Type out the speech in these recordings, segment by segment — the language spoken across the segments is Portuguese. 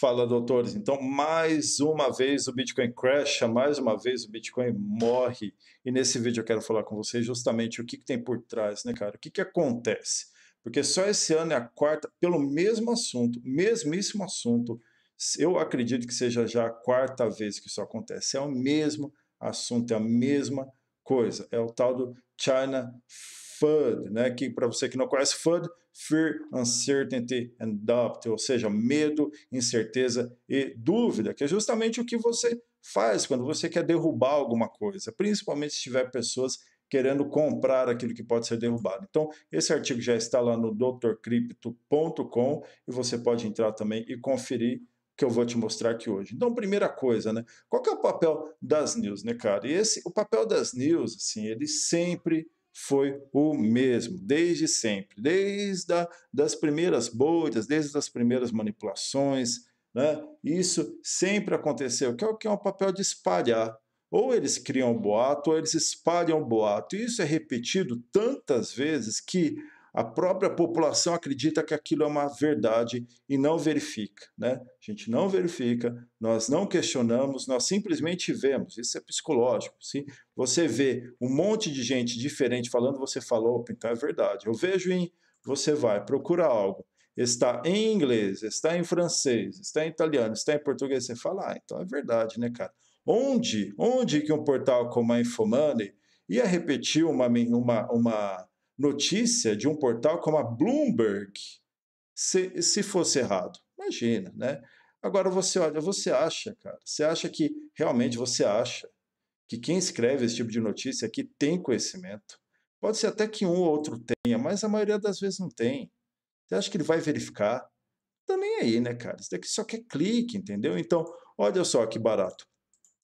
Fala, doutores. Então, mais uma vez o Bitcoin crasha, mais uma vez o Bitcoin morre. E nesse vídeo eu quero falar com vocês justamente o que tem por trás, né, cara? O que acontece? Porque só esse ano é a quarta, pelo mesmo assunto, mesmíssimo assunto, eu acredito que seja já a quarta vez que isso acontece. É o mesmo assunto, é a mesma coisa. É o tal do China FUD, né? Que para você que não conhece FUD, Fear, Uncertainty and Doubt, ou seja, medo, incerteza e dúvida, que é justamente o que você faz quando você quer derrubar alguma coisa, principalmente se tiver pessoas querendo comprar aquilo que pode ser derrubado. Então, esse artigo já está lá no drcrypto.com e você pode entrar também e conferir que eu vou te mostrar aqui hoje. Então, primeira coisa, né? Qual que é o papel das news, né, cara? E o papel das news, assim, ele sempre foi o mesmo, desde sempre, das primeiras bolhas, desde as primeiras manipulações, né? Isso sempre aconteceu, que é o papel de espalhar. Ou eles criam um boato, ou eles espalham o boato. E isso é repetido tantas vezes que a própria população acredita que aquilo é uma verdade e não verifica, né? A gente não verifica, nós não questionamos, nós simplesmente vemos. Isso é psicológico. Se você vê um monte de gente diferente falando, você fala, opa, então é verdade. Eu vejo você vai, procura algo, está em inglês, está em francês, está em italiano, está em português, você fala, então é verdade, né, cara? Onde que um portal como a Infomoney ia repetir uma notícia de um portal como a Bloomberg se fosse errado? Imagina, né? Agora você olha, você acha, cara, você acha que realmente você acha que quem escreve esse tipo de notícia aqui tem conhecimento? Pode ser até que um ou outro tenha, mas a maioria das vezes não tem. Você acha que ele vai verificar? Tá nem aí, né, cara? Isso daqui só quer clique, entendeu? Então, olha só que barato.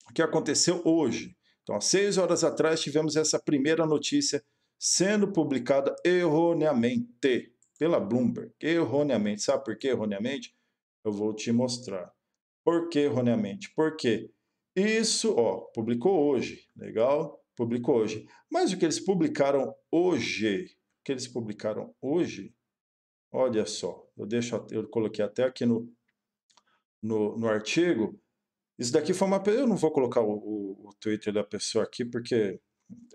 O que aconteceu hoje? Então, há 6 horas atrás, tivemos essa primeira notícia sendo publicada erroneamente pela Bloomberg. Erroneamente. Sabe por que erroneamente? Eu vou te mostrar. Por que erroneamente? Porque isso, ó, publicou hoje. Legal? Publicou hoje. Mas o que eles publicaram hoje? O que eles publicaram hoje? Olha só. Eu coloquei até aqui no artigo. Isso daqui foi uma. Eu não vou colocar o Twitter da pessoa aqui, porque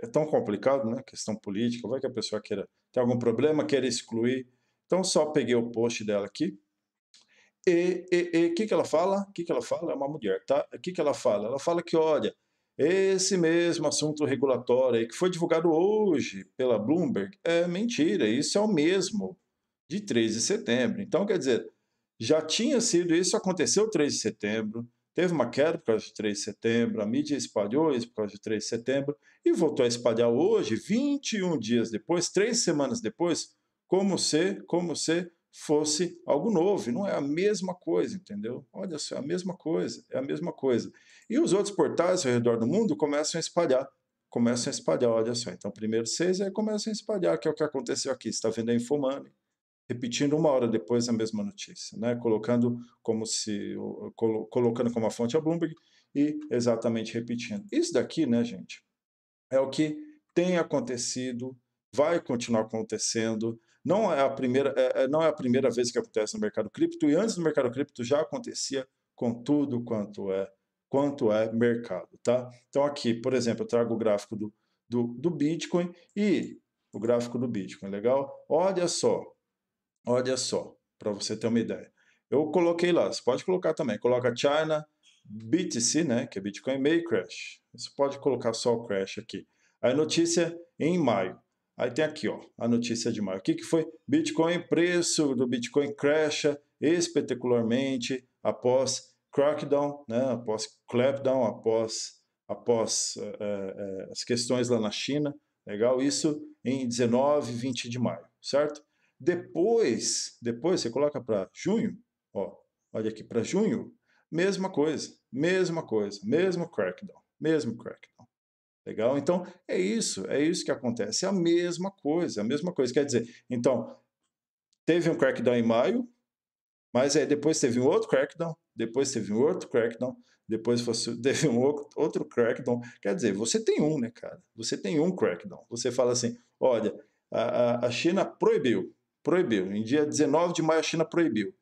é tão complicado, né? Questão política. Vai que a pessoa queira ter algum problema, queira excluir. Então, só peguei o post dela aqui. O que ela fala? O que ela fala? É uma mulher, tá? O que ela fala? Ela fala que, olha, esse mesmo assunto regulatório aí que foi divulgado hoje pela Bloomberg é mentira. Isso é o mesmo de 3 de setembro. Então, quer dizer, já tinha sido isso, aconteceu 3 de setembro, teve uma queda por causa de 3 de setembro, a mídia espalhou isso por causa de 3 de setembro e voltou a espalhar hoje, 21 dias depois, 3 semanas depois, como se fosse algo novo. E não é a mesma coisa, entendeu? Olha só, é a mesma coisa, é a mesma coisa. E os outros portais ao redor do mundo começam a espalhar, olha só. Então, primeiro 6, aí começam a espalhar, que é o que aconteceu aqui. Você está vendo a Infomoney, repetindo 1 hora depois a mesma notícia, né? Colocando como a fonte a Bloomberg e exatamente repetindo. Isso daqui, né, gente, é o que tem acontecido, vai continuar acontecendo. Não é a primeira vez que acontece no mercado cripto, e antes do mercado cripto já acontecia com tudo quanto é mercado, tá? Então aqui, por exemplo, eu trago o gráfico do Bitcoin e o gráfico do Bitcoin, legal? Olha só, para você ter uma ideia. Eu coloquei lá, você pode colocar também, coloca China, BTC, né, que é Bitcoin May Crash. Você pode colocar só o crash aqui. Aí notícia em maio. Aí tem aqui, ó, a notícia de maio. O que foi? Bitcoin, preço do Bitcoin crasha espetacularmente após crackdown, né, após clampdown, após as questões lá na China. Legal? Isso em 19 e 20 de maio, certo? Depois você coloca para junho, ó, olha aqui, para junho, mesmo crackdown. Legal? Então, é isso que acontece, é a mesma coisa. Quer dizer, então, teve um crackdown em maio, mas aí depois teve um outro crackdown, depois teve um outro crackdown, depois teve um outro crackdown. Quer dizer, você tem um, né, cara? Você tem um crackdown. Você fala assim, olha, a China proibiu. Em dia 19 de maio a China proibiu.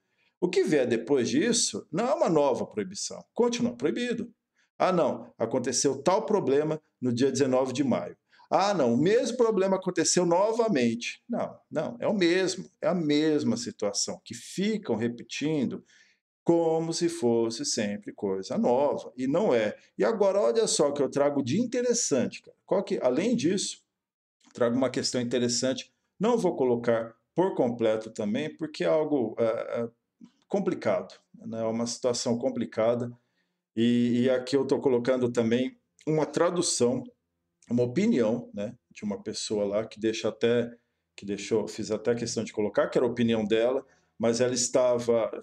O que vier depois disso não é uma nova proibição, continua proibido. Ah, não, aconteceu tal problema no dia 19 de maio. Ah, não, o mesmo problema aconteceu novamente. Não, não, é o mesmo, é a mesma situação, que ficam repetindo como se fosse sempre coisa nova, e não é. E agora, olha só o que eu trago de interessante, cara. Além disso, trago uma questão interessante, não vou colocar por completo também, porque é algo complicado, né? É uma situação complicada, e aqui eu estou colocando também uma tradução, uma opinião, né, de uma pessoa lá fiz até questão de colocar que era a opinião dela, mas ela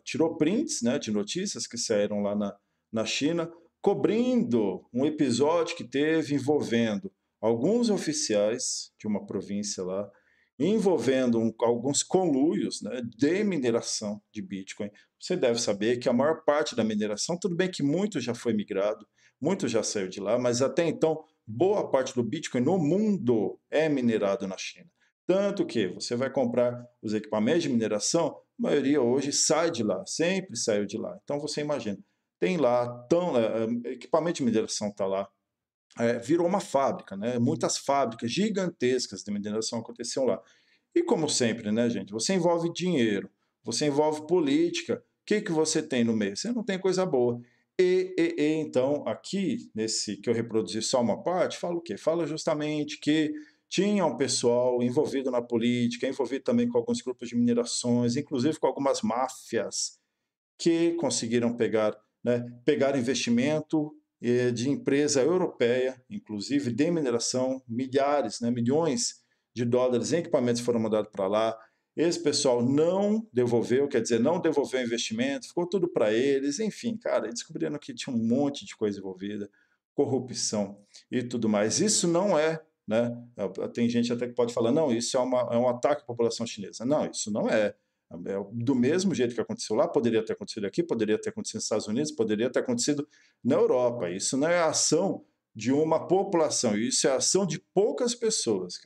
tirou prints, né, de notícias que saíram lá na China, cobrindo um episódio que teve envolvendo alguns oficiais de uma província lá, envolvendo alguns conluios, né, de mineração de Bitcoin. Você deve saber que a maior parte da mineração, tudo bem que muito já foi migrado, muito já saiu de lá, mas até então boa parte do Bitcoin no mundo é minerado na China. Tanto que você vai comprar os equipamentos de mineração, a maioria hoje sai de lá, sempre saiu de lá. Então você imagina, tem lá, equipamento de mineração está lá, virou uma fábrica, né? Muitas fábricas gigantescas de mineração aconteciam lá. E como sempre, né, gente? Você envolve dinheiro, você envolve política. O que, que você tem no meio? Você não tem coisa boa. Então, aqui, nesse que eu reproduzi só uma parte, fala o quê? Fala justamente que tinha um pessoal envolvido na política, envolvido também com alguns grupos de minerações, inclusive com algumas máfias que conseguiram pegar investimento de empresa europeia, inclusive de mineração, milhares, né, milhões de dólares em equipamentos foram mandados para lá. Esse pessoal não devolveu, quer dizer, não devolveu o investimento, ficou tudo para eles, enfim, cara, descobriram que tinha um monte de coisa envolvida, corrupção e tudo mais. Isso não é, né? Tem gente até que pode falar, não, isso é um ataque à população chinesa. Não, isso não é. Do mesmo jeito que aconteceu lá, poderia ter acontecido aqui, poderia ter acontecido nos Estados Unidos, poderia ter acontecido na Europa. Isso não é a ação de uma população, isso é a ação de poucas pessoas,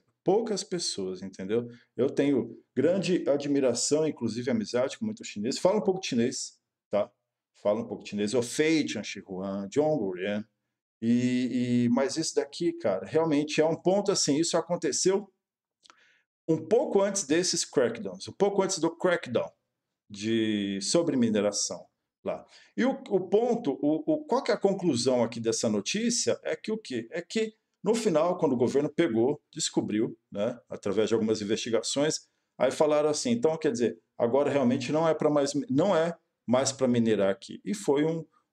entendeu? Eu tenho grande admiração, inclusive amizade com muitos chineses. Falo um pouco de chinês, tá? Falo um pouco de chinês. O Fei Chanxihuan, John Gurian. Mas isso daqui, cara, realmente é um ponto assim. Isso aconteceu um pouco antes desses crackdowns, um pouco antes do crackdown sobre mineração lá. E o ponto, qual que é a conclusão aqui dessa notícia? É que o quê? É que no final, quando o governo descobriu, né, através de algumas investigações, aí falaram assim, então quer dizer, agora realmente não é mais para minerar aqui. E foi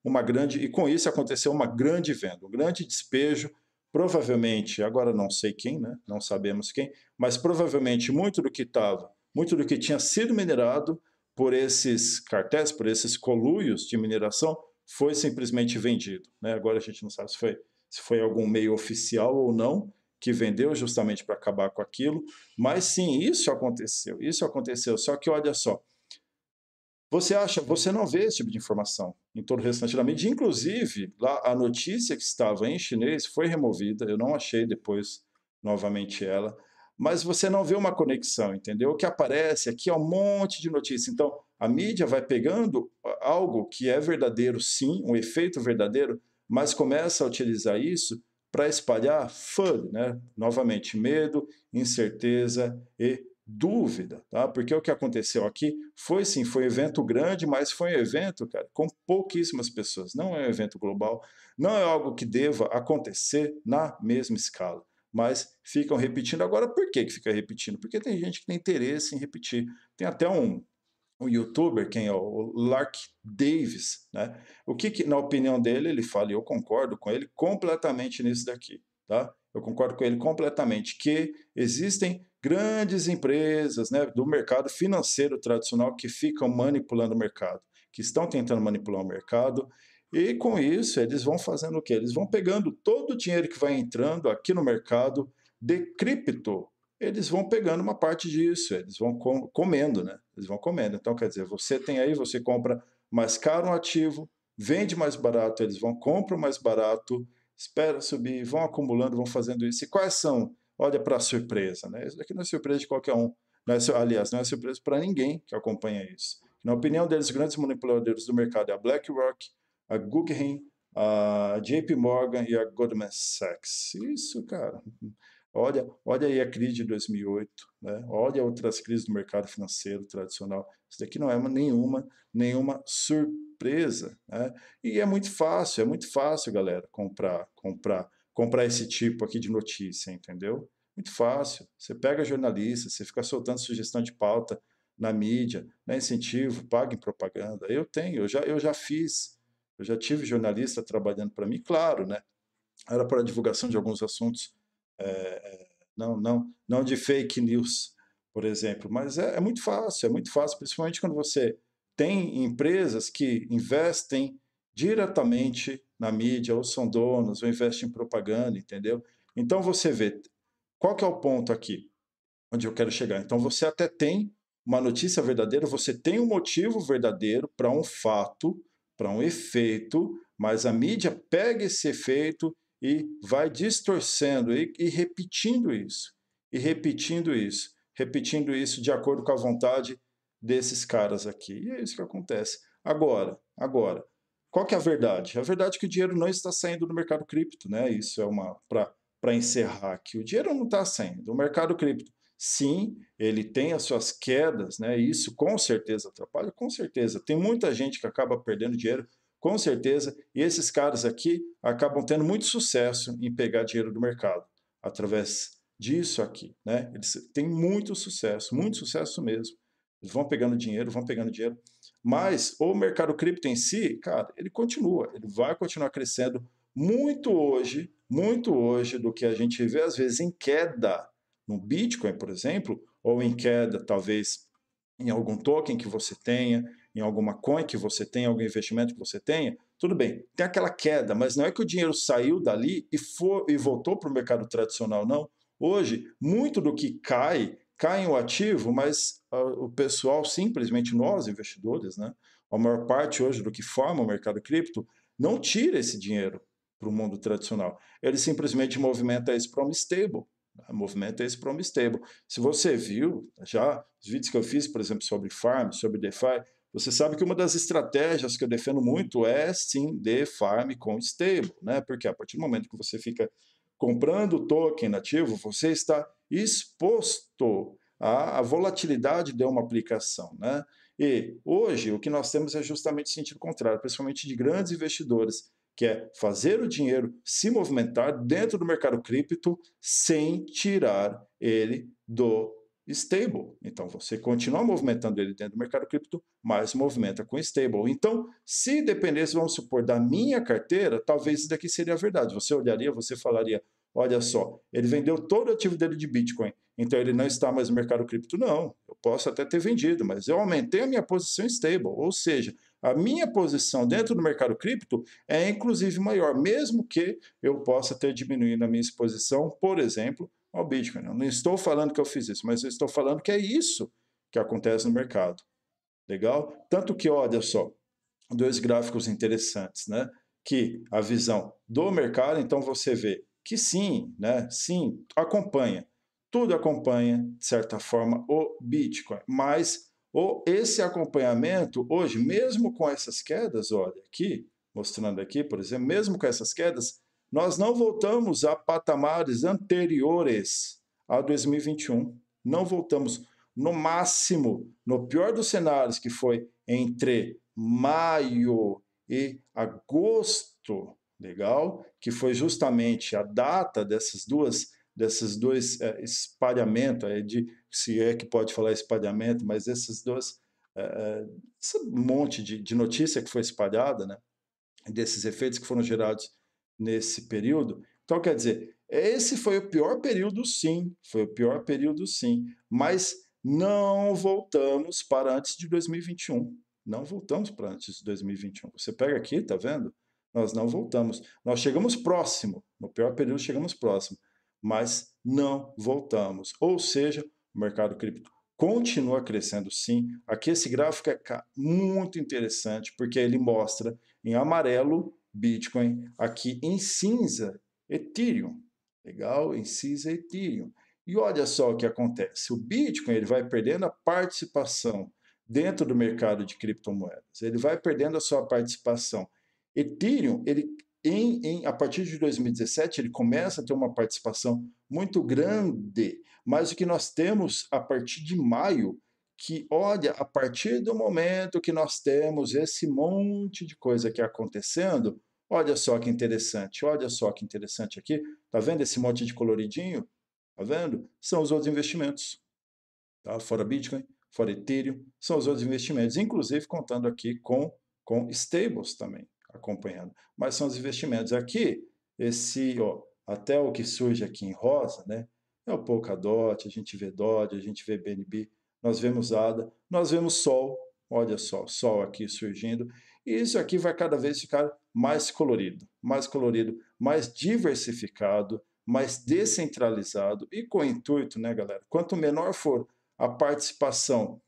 uma grande, e com isso aconteceu uma grande venda, um grande despejo, provavelmente, agora não sei quem, né, não sabemos quem, mas provavelmente muito do que tinha sido minerado por esses cartéis, por esses coluios de mineração, foi simplesmente vendido, né? Agora a gente não sabe se foi algum meio oficial ou não que vendeu justamente para acabar com aquilo, mas sim, isso aconteceu, só que olha só, você não vê esse tipo de informação em todo o restante da mídia, inclusive lá a notícia que estava em chinês foi removida, eu não achei depois novamente ela, mas você não vê uma conexão, entendeu? O que aparece aqui é um monte de notícia. Então, a mídia vai pegando algo que é verdadeiro, sim, um efeito verdadeiro, mas começa a utilizar isso para espalhar FUD, né? Novamente, medo, incerteza e dúvida, tá? Porque o que aconteceu aqui foi sim, foi um evento grande, mas foi um evento, cara, com pouquíssimas pessoas. Não é um evento global, não é algo que deva acontecer na mesma escala. Mas ficam repetindo. Agora, por que fica repetindo? Porque tem gente que tem interesse em repetir. Tem até um youtuber, quem é o Lark Davis, né? Na opinião dele, ele fala, e eu concordo com ele completamente nisso daqui, tá? Eu concordo com ele completamente, que existem grandes empresas, né, do mercado financeiro tradicional que ficam manipulando o mercado, que estão tentando manipular o mercado, e com isso eles vão fazendo o quê? Eles vão pegando todo o dinheiro que vai entrando aqui no mercado de cripto, eles vão pegando uma parte disso, eles vão comendo, né? Eles vão comendo. Então, quer dizer, você compra mais caro um ativo, vende mais barato, eles compram mais barato, espera subir, vão acumulando, vão fazendo isso. E quais são? Olha para a surpresa, né? Isso daqui não é surpresa de qualquer um. Aliás, não é surpresa para ninguém que acompanha isso. Na opinião deles, os grandes manipuladores do mercado é a BlackRock, a Guggenheim, a JP Morgan e a Goldman Sachs. Isso, cara. Olha aí a crise de 2008, né? Olha outras crises do mercado financeiro tradicional. Isso daqui não é nenhuma surpresa, né? E é muito fácil, galera, comprar esse tipo aqui de notícia, entendeu? Muito fácil. Você pega jornalista, você fica soltando sugestão de pauta na mídia, dá incentivo, paga em propaganda. Eu já fiz, eu já tive jornalista trabalhando para mim, claro, né? Era para a divulgação de alguns assuntos, não de fake news, por exemplo, mas é muito fácil, principalmente quando você tem empresas que investem diretamente na mídia, ou são donos, ou investem em propaganda, entendeu? Então você vê, qual que é o ponto aqui, onde eu quero chegar? Então você até tem uma notícia verdadeira, você tem um motivo verdadeiro para um fato, para um efeito, mas a mídia pega esse efeito e vai distorcendo e repetindo isso, repetindo isso de acordo com a vontade desses caras aqui. E é isso que acontece. Agora, qual que é a verdade? A verdade é que o dinheiro não está saindo do mercado cripto, né? Isso é uma para encerrar aqui. O dinheiro não está saindo. O mercado cripto, sim, ele tem as suas quedas, né? Isso com certeza atrapalha, com certeza. Tem muita gente que acaba perdendo dinheiro, com certeza, e esses caras aqui acabam tendo muito sucesso em pegar dinheiro do mercado através disso aqui, né? Eles têm muito sucesso mesmo. Eles vão pegando dinheiro, mas o mercado cripto em si, cara, ele vai continuar crescendo muito hoje do que a gente vê às vezes em queda no Bitcoin, por exemplo, ou em queda talvez em algum token que você tenha, em alguma coin que você tenha, algum investimento que você tenha, tudo bem, tem aquela queda, mas não é que o dinheiro saiu dali e voltou para o mercado tradicional, não. Hoje, muito do que cai em um ativo, mas o pessoal, simplesmente nós, investidores, né, a maior parte hoje do que forma o mercado cripto, não tira esse dinheiro para o mundo tradicional. Ele simplesmente movimenta isso para uma stable. Movimenta esse para uma stable. Se você viu já os vídeos que eu fiz, por exemplo, sobre farm, sobre DeFi, você sabe que uma das estratégias que eu defendo muito é sim de farm com stable, né? Porque a partir do momento que você fica comprando token nativo, você está exposto à volatilidade de uma aplicação, né? E hoje o que nós temos é justamente o sentido contrário, principalmente de grandes investidores, que é fazer o dinheiro se movimentar dentro do mercado cripto sem tirar ele do stable. Então você continua movimentando ele dentro do mercado cripto, mas movimenta com stable. Então, se dependesse, vamos supor, da minha carteira, talvez isso daqui seria a verdade. Você olharia, você falaria, olha só, ele vendeu todo o ativo dele de Bitcoin, então ele não está mais no mercado cripto. Não, eu posso até ter vendido, mas eu aumentei a minha posição stable, ou seja, a minha posição dentro do mercado cripto é inclusive maior, mesmo que eu possa ter diminuído a minha exposição, por exemplo, ao Bitcoin. Eu não estou falando que eu fiz isso, mas eu estou falando que é isso que acontece no mercado. Legal? Tanto que, olha só, dois gráficos interessantes, né? Que a visão do mercado, então você vê que sim, né? Sim, acompanha. Tudo acompanha, de certa forma, o Bitcoin. Mas esse acompanhamento, hoje, mesmo com essas quedas, olha aqui, mostrando aqui, por exemplo, mesmo com essas quedas, nós não voltamos a patamares anteriores a 2021. Não voltamos. No máximo, no pior dos cenários, que foi entre maio e agosto, legal? Que foi justamente a data desses dois espalhamentos, se é que pode falar espalhamento, mas esses dois, esse monte de notícia que foi espalhada, né? Desses efeitos que foram gerados nesse período. Então, quer dizer, esse foi o pior período, sim, foi o pior período, sim, mas não voltamos para antes de 2021. Não voltamos para antes de 2021. Você pega aqui, tá vendo? Nós não voltamos. Nós chegamos próximo, no pior período chegamos próximo, mas não voltamos. Ou seja, o mercado cripto continua crescendo sim. Aqui esse gráfico é muito interessante, porque ele mostra em amarelo Bitcoin, aqui em cinza Ethereum. Legal? Em cinza Ethereum. E olha só o que acontece. O Bitcoin ele vai perdendo a participação dentro do mercado de criptomoedas. Ele vai perdendo a sua participação. Ethereum, a partir de 2017, ele começa a ter uma participação muito grande, mas o que nós temos a partir de maio, que olha, a partir do momento que nós temos esse monte de coisa aqui acontecendo, olha só que interessante, olha só que interessante aqui, tá vendo esse monte de coloridinho? Tá vendo? São os outros investimentos, tá? Fora Bitcoin, fora Ethereum, são os outros investimentos, inclusive contando aqui com stables também, acompanhando. Mas são os investimentos. Aqui, ó, até o que surge aqui em rosa, né? É o Polkadot, a gente vê Dodge, a gente vê BNB, nós vemos ADA, nós vemos Sol, olha só, Sol aqui surgindo, e isso aqui vai cada vez ficar mais colorido, mais diversificado, mais descentralizado e com o intuito, né, galera? Quanto menor for a participação,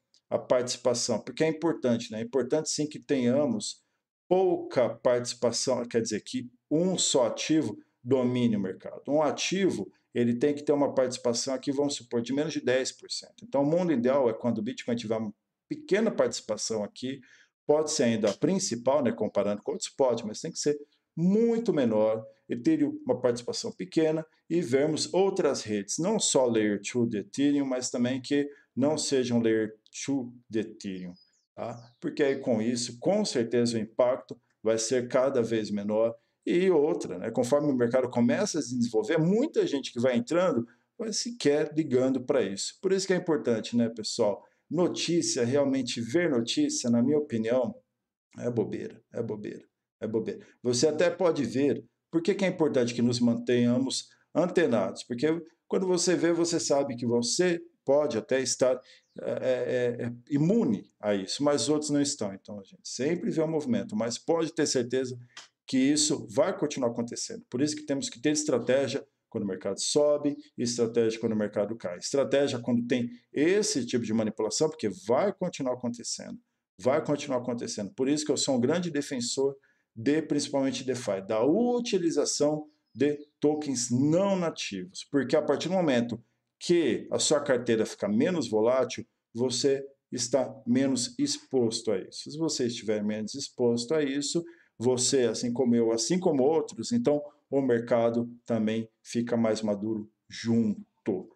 porque é importante, né? É importante sim que tenhamos pouca participação, quer dizer, que um só ativo domine o mercado. Um ativo, ele tem que ter uma participação aqui, vamos supor, de menos de 10%. Então, o mundo ideal é quando o Bitcoin tiver uma pequena participação aqui, pode ser ainda a principal, né, comparando com outros, pode, mas tem que ser muito menor, Ethereum uma participação pequena, e vermos outras redes, não só Layer 2 de Ethereum, mas também que não sejam Layer 2 de Ethereum. Tá? Porque aí com isso, com certeza o impacto vai ser cada vez menor. E outra, né, conforme o mercado começa a se desenvolver, muita gente que vai entrando vai sequer ligando para isso. Por isso que é importante, né, pessoal? Notícia, realmente ver notícia, na minha opinião, é bobeira, é bobeira, é bobeira. Você até pode ver, por que é importante que nos mantenhamos antenados? Porque quando você vê, você sabe que você pode até estar imune a isso, mas outros não estão. Então a gente sempre vê o movimento, mas pode ter certeza que isso vai continuar acontecendo. Por isso que temos que ter estratégia quando o mercado sobe e estratégia quando o mercado cai. Estratégia quando tem esse tipo de manipulação, porque vai continuar acontecendo. Vai continuar acontecendo. Por isso que eu sou um grande defensor principalmente DeFi, da utilização de tokens não nativos. Porque a partir do momento que a sua carteira fica menos volátil, você está menos exposto a isso. Se você estiver menos exposto a isso, você, assim como eu, assim como outros, então o mercado também fica mais maduro junto.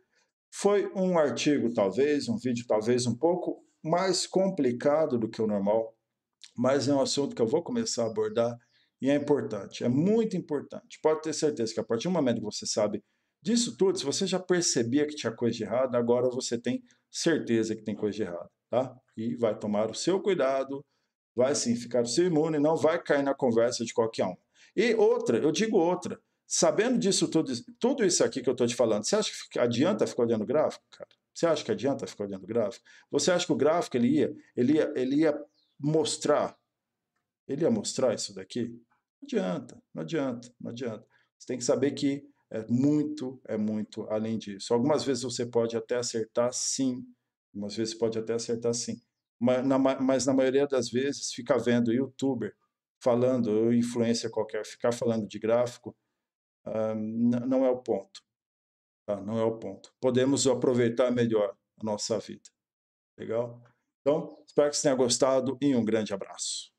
Foi um artigo, talvez, um vídeo, talvez, um pouco mais complicado do que o normal, mas é um assunto que eu vou começar a abordar e é importante, é muito importante. Pode ter certeza que a partir do momento que você sabe disso tudo, se você já percebia que tinha coisa de errado, agora você tem certeza que tem coisa de errado, tá? E vai tomar o seu cuidado, vai sim ficar o seu imune, não vai cair na conversa de qualquer um. E outra, eu digo outra, sabendo disso tudo isso aqui que eu estou te falando, você acha que adianta ficar olhando o gráfico, cara? Você acha que adianta ficar olhando o gráfico? Você acha que o gráfico ele ia mostrar, ele ia mostrar isso daqui? Não adianta, não adianta, não adianta. Você tem que saber que é muito além disso. Algumas vezes você pode até acertar sim, algumas vezes pode até acertar sim, mas na maioria das vezes ficar vendo youtuber falando, ou influência qualquer, ficar falando de gráfico, não é o ponto. Tá? Não é o ponto. Podemos aproveitar melhor a nossa vida. Legal? Então, espero que você tenha gostado e um grande abraço.